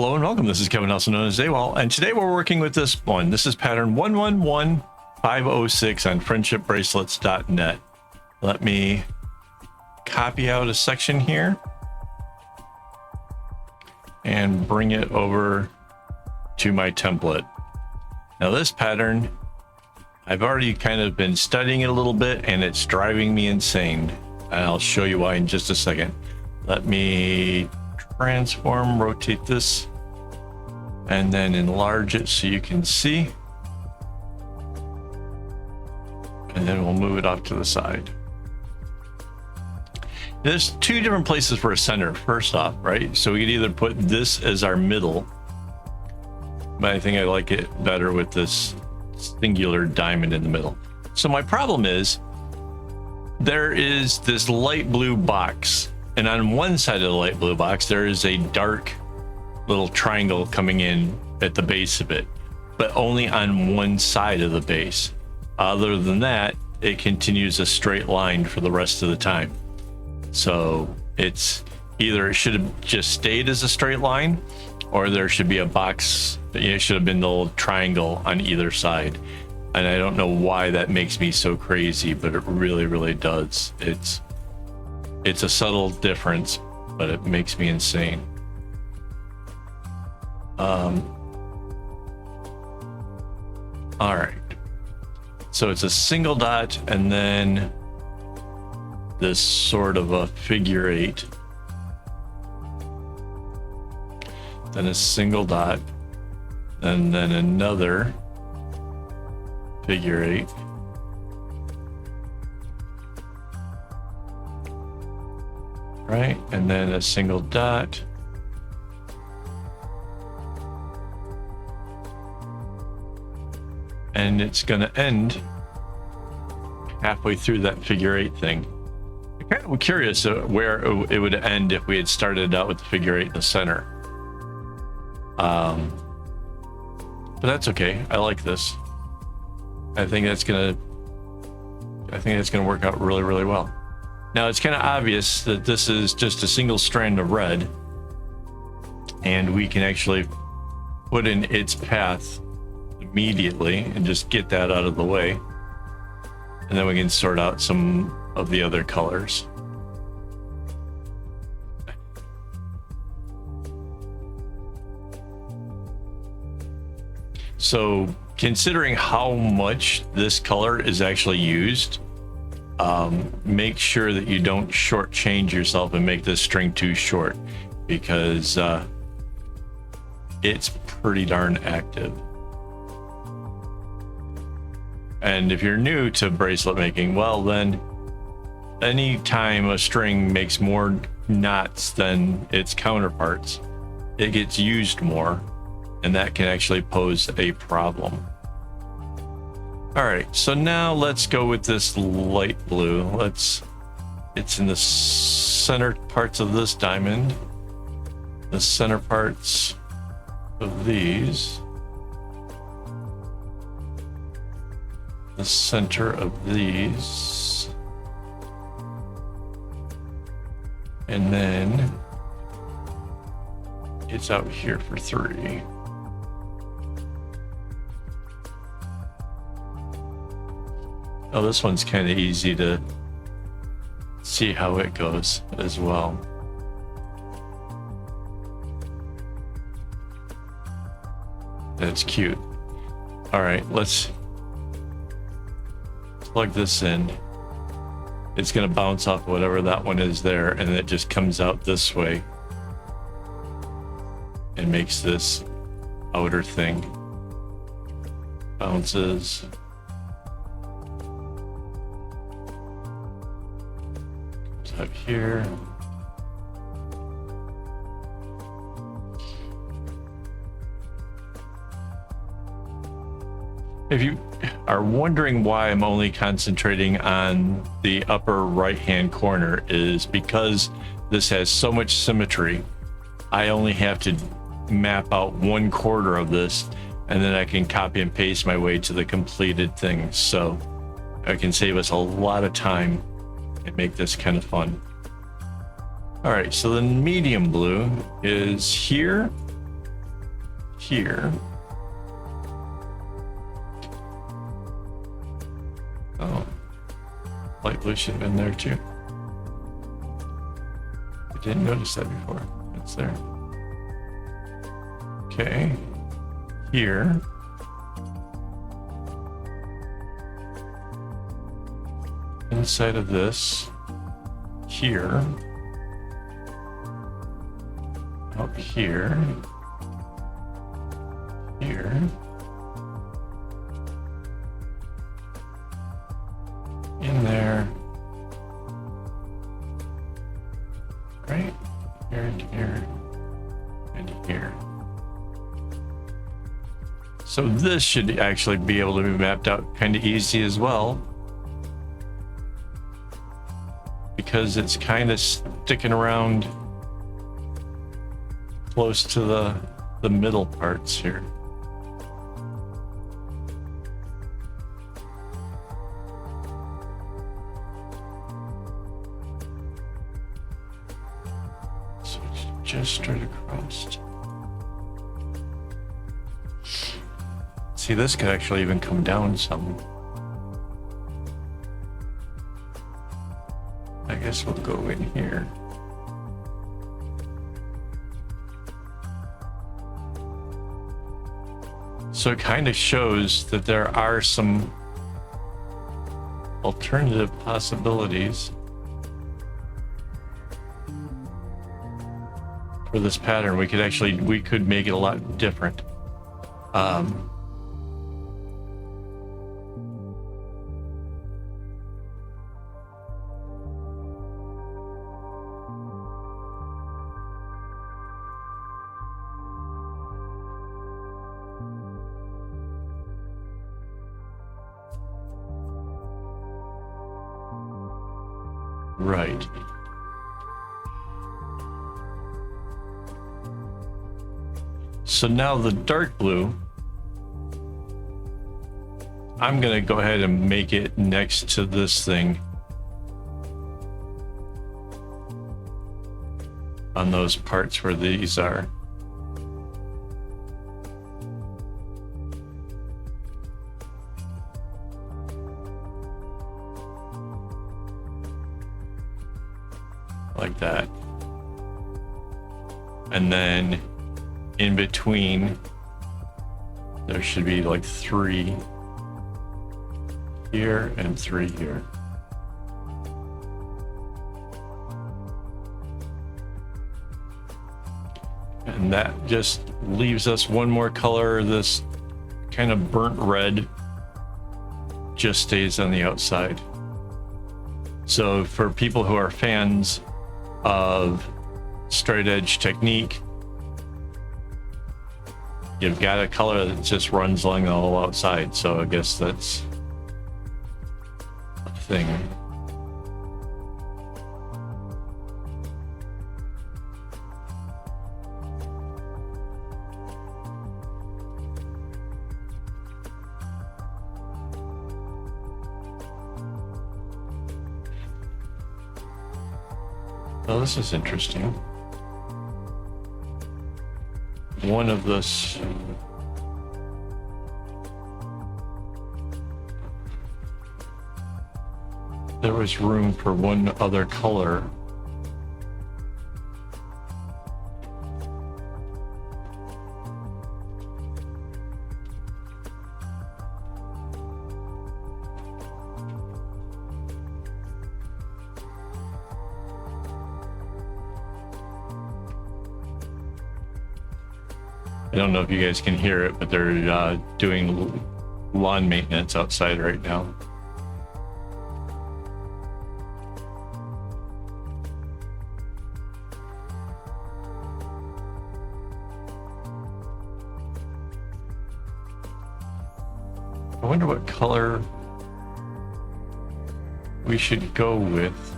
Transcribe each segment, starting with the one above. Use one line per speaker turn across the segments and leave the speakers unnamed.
Hello and welcome. This is Kevin, also known as AWOL, and today we're working with this one. This is pattern 111506 on friendshipbracelets.net. Let me copy out a section here and bring it over to my template. Now this pattern, I've already kind of been studying it a little bit and it's driving me insane. And I'll show you why in just a second. Let me transform, rotate this, and then enlarge it so you can see. And then we'll move it off to the side. There's two different places for a center, first off, right? So we could either put this as our middle, but I think I like it better with this singular diamond in the middle. So my problem is, there is this light blue box, and on one side of the light blue box, there is a dark little triangle coming in at the base of it, but only on one side of the base. Other than that, it continues a straight line for the rest of the time. So it's either it should have just stayed as a straight line, or there should be a box. It should have been the little triangle on either side. And I don't know why that makes me so crazy, but it really does. It's a subtle difference, but it makes me insane. All right. So it's a single dot and then this sort of a figure eight. Then a single dot and then another figure eight. Right, and then a single dot. And it's going to end halfway through that figure eight thing. I'm kind of curious where it would end if we had started out with the figure eight in the center. But that's okay. I like this. I think that's gonna work out really well. Now it's kind of obvious that this is just a single strand of red, and we can actually put in its path immediately and just get that out of the way, and then we can sort out some of the other colors. So considering how much this color is actually used, make sure that you don't shortchange yourself and make this string too short, because it's pretty darn active. And if you're new to bracelet making, well, then anytime a string makes more knots than its counterparts, it gets used more, and that can actually pose a problem. All right, so now let's go with this light blue. It's in the center parts of this diamond, the center parts of these, the center of these, and then it's out here for 3. Oh, this one's kind of easy to see how it goes as well. That's cute. All right, let's plug this in. It's going to bounce off whatever that one is there, and it just comes out this way and makes this outer thing. Bounces. Up here. If you are wondering why I'm only concentrating on the upper right hand corner, is because this has so much symmetry. I only have to map out 1/4 of this, and then I can copy and paste my way to the completed thing. So I can save us a lot of time and make this kind of fun. All right, so the medium blue is here, here. Oh, light blue should have been there too. I didn't notice that before. It's there. Okay, here. Inside of this, here, up here, here, in there, right here and here and here. So this should actually be able to be mapped out kind of easy as well, because it's kind of sticking around close to the middle parts here. So it's just straight across. See, this could actually even come down some. I guess we'll go in here. So it kind of shows that there are some alternative possibilities for this pattern. We could make it a lot different. Right. So now the dark blue, I'm gonna go ahead and make it next to this thing on those parts where these are. Like that. And then in between, there should be like 3 here and 3 here. And that just leaves us one more color. This kind of burnt red just stays on the outside. So for people who are fans of straight edge technique, you've got a color that just runs along the whole outside. So I guess that's a thing. Oh, this is interesting. One of this. There was room for one other color. I don't know if you guys can hear it, but they're doing lawn maintenance outside right now. I wonder what color we should go with.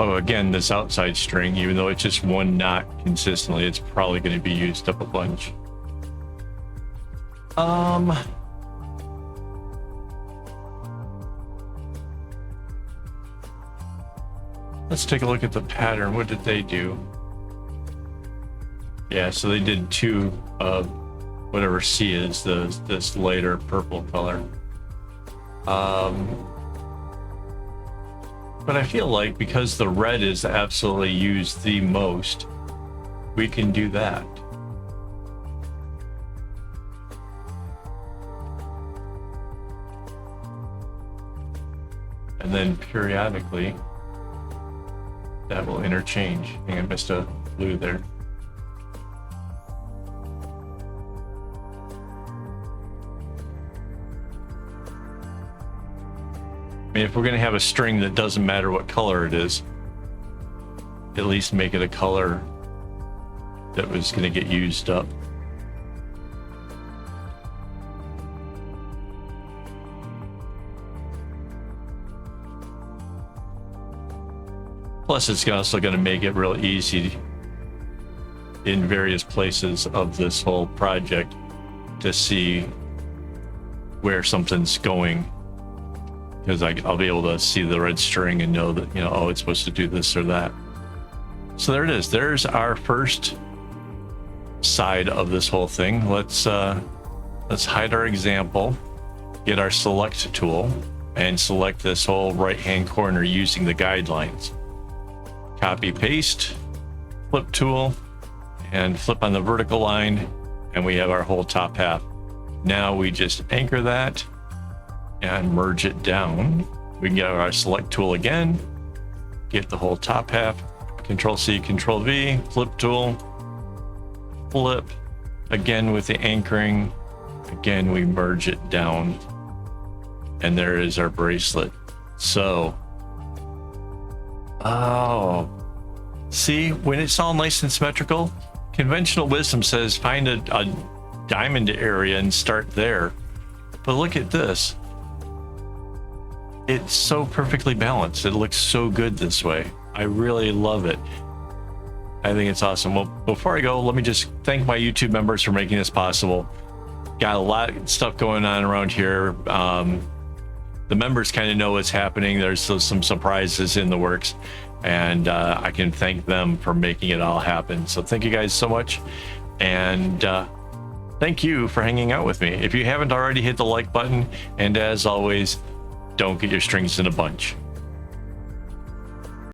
Oh, again, this outside string, even though it's just one knot consistently, it's probably going to be used up a bunch. Let's take a look at the pattern. What did they do? Yeah, so they did two of whatever C is, this lighter purple color. But I feel like because the red is absolutely used the most, we can do that. And then periodically, that will interchange. I think I missed a blue there. I mean, if we're going to have a string that doesn't matter what color it is, at least make it a color that was going to get used up. Plus, it's also going to make it real easy in various places of this whole project to see where something's going. Because I'll be able to see the red string and know that, you know, oh, it's supposed to do this or that. So there it is. There's our first side of this whole thing. Let's hide our example, get our select tool, and select this whole right-hand corner using the guidelines. Copy, paste, flip tool, and flip on the vertical line, and we have our whole top half. Now we just anchor that and merge it down. We can get our select tool again, get the whole top half, Control C, Control V, flip tool, flip, again with the anchoring, again we merge it down, and there is our bracelet. So, oh, see, when it's all nice and symmetrical, conventional wisdom says find a diamond area and start there. But look at this. It's so perfectly balanced. It looks so good this way. I really love it. I think it's awesome. Well, before I go, let me just thank my YouTube members for making this possible. Got a lot of stuff going on around here. The members kind of know what's happening. There's some surprises in the works, and I can thank them for making it all happen. So thank you guys so much. And thank you for hanging out with me. If you haven't already, hit the like button. And as always, don't get your strings in a bunch.